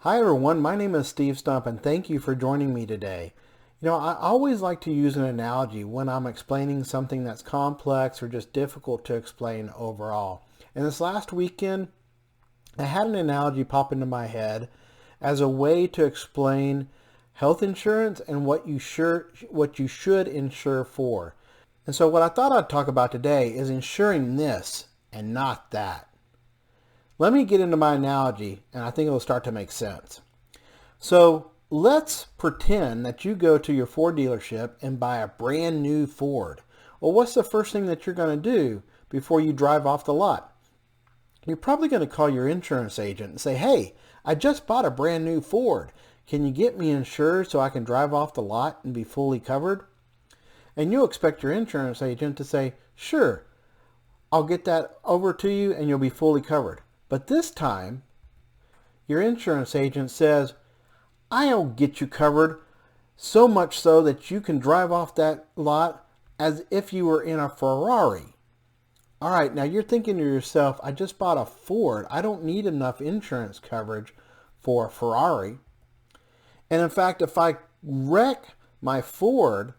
Hi everyone, my name is Steve Stump and thank you for joining me today. I always like to use an analogy when I'm explaining something that's complex or just difficult to explain overall. And this last weekend, I had an analogy pop into my head as a way to explain health insurance and what you should insure for. And so what I thought I'd talk about today is insuring this and not that. Let me get into my analogy, and I think it'll start to make sense. So let's pretend that you go to your Ford dealership and buy a brand new Ford. Well, what's the first thing that you're going to do before you drive off the lot? You're probably going to call your insurance agent and say, hey, I just bought a brand new Ford. Can you get me insured so I can drive off the lot and be fully covered? And you'll expect your insurance agent to say, sure, I'll get that over to you and you'll be fully covered. But this time, your insurance agent says, I'll get you covered, so much so that you can drive off that lot as if you were in a Ferrari. All right, now you're thinking to yourself, I just bought a Ford. I don't need enough insurance coverage for a Ferrari. And in fact, if I wreck my Ford,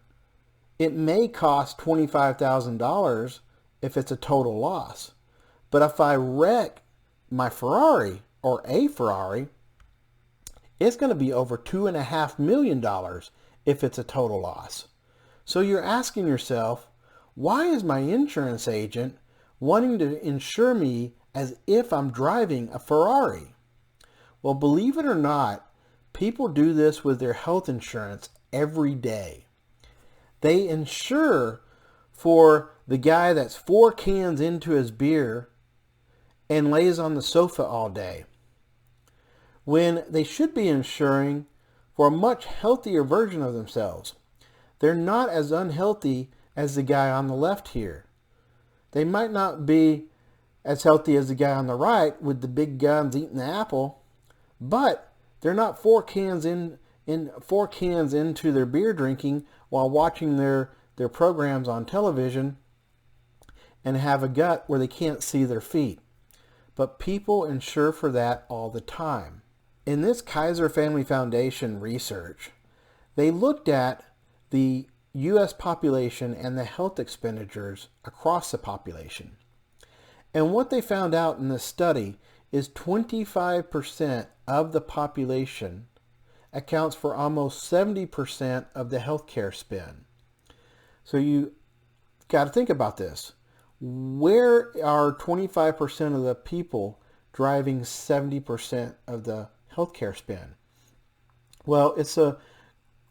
it may cost $25,000 if it's a total loss. But if I wreck my Ferrari or a Ferrari, it's going to be over $2.5 million if it's a total loss. So you're asking yourself, why is my insurance agent wanting to insure me as if I'm driving a Ferrari? Well, believe it or not, people do this with their health insurance every day. They insure for the guy that's 4 cans into his beer and lays on the sofa all day, when they should be insuring for a much healthier version of themselves. They're not as unhealthy as the guy on the left here. They might not be as healthy as the guy on the right with the big guns eating the apple, but they're not 4 cans into their beer drinking while watching their programs on television and have a gut where they can't see their feet. But people insure for that all the time. In this Kaiser Family Foundation research, they looked at the U.S. population and the health expenditures across the population. And what they found out in this study is 25% of the population accounts for almost 70% of the healthcare spend. So you got to think about this. Where are 25% of the people driving 70% of the healthcare spend? Well, it's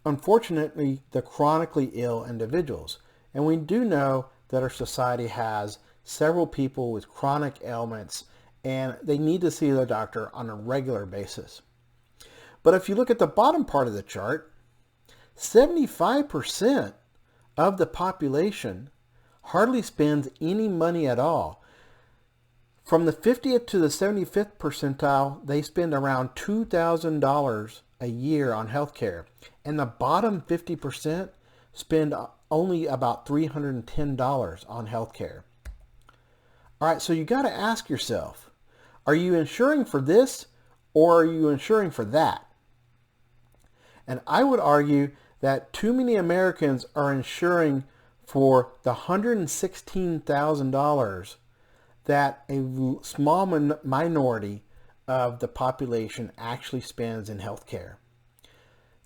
unfortunately the chronically ill individuals. And we do know that our society has several people with chronic ailments and they need to see their doctor on a regular basis. But if you look at the bottom part of the chart, 75% of the population hardly spends any money at all. From the 50th to the 75th percentile, they spend around $2,000 a year on healthcare. And the bottom 50% spend only about $310 on healthcare. All right, so you got to ask yourself, are you insuring for this or are you insuring for that? And I would argue that too many Americans are insuring for the $116,000 that a small minority of the population actually spends in healthcare.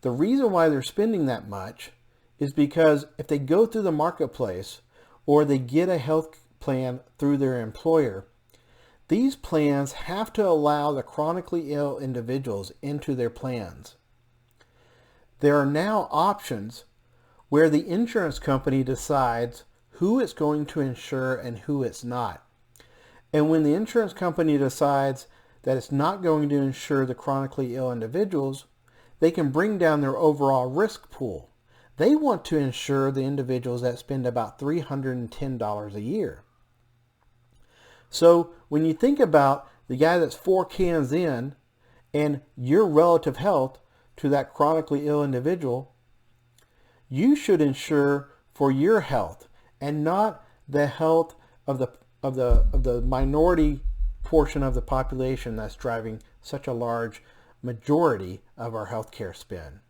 The reason why they're spending that much is because if they go through the marketplace or they get a health plan through their employer, these plans have to allow the chronically ill individuals into their plans. There are now options where the insurance company decides who it's going to insure and who it's not. And when the insurance company decides that it's not going to insure the chronically ill individuals, they can bring down their overall risk pool. They want to insure the individuals that spend about $310 a year. So when you think about the guy that's 4 cans in and your relative health to that chronically ill individual, you should insure for your health and not the health of the minority portion of the population that's driving such a large majority of our healthcare spend.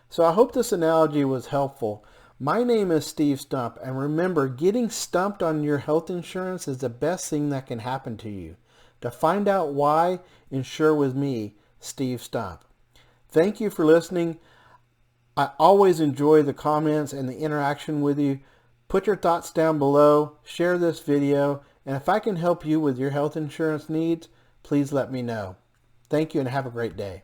So I hope this analogy was helpful. My name is Steve Stump, and remember, getting stumped on your health insurance is the best thing that can happen to you. To find out why, insure with me, Steve Stump. Thank you for listening. I always enjoy the comments and the interaction with you. Put your thoughts down below, share this video, and if I can help you with your health insurance needs, please let me know. Thank you and have a great day.